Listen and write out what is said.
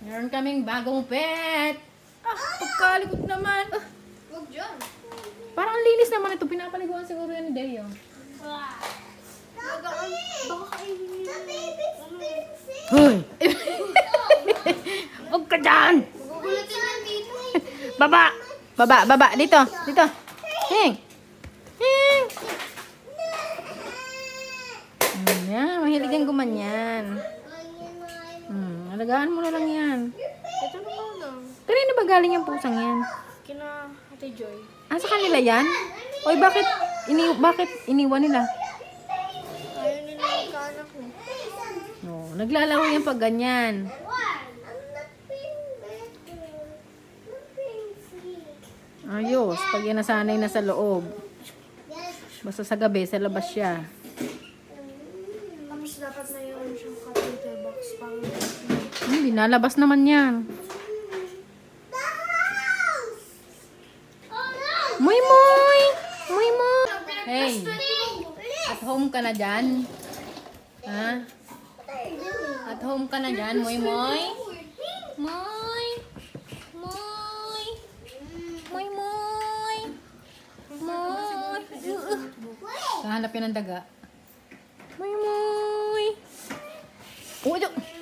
Meron kaming bagong pet. Pagkalikot naman. Huwag dyan. Parang ang linis naman ito. Pinapaliguan siguro yan ni Deo. Baka kainin niya. Hoy! Huwag ka dyan! Magugulatin yan dito. Baba! Baba! Baba! Dito! Dito! Hing! Hing! Yan. Mahilig ang gumanyan. Alagaan mo na lang yan. Ito na lang. Kanino ba galing yung pusang yan? Kina Ate Joy. Ah, sa kanila yan? Oy, bakit iniwan nila? Ayaw nila magkaanak mo. No, naglalaro yan pag ganyan. Ayos, pag yan nasanay na sa loob. Basta sa gabi, sa labas siya. Tapos dapat na yun siyang computer box pang... Hindi, nalabas naman yan. Moy Moy! Moy Moy! Hey! At home ka na dyan? Ha? At home ka na dyan, Moy Moy? Moy! Moy! Moy Moy! Moy! Kahanap yan ng daga. Moy Moy! Oh, ito!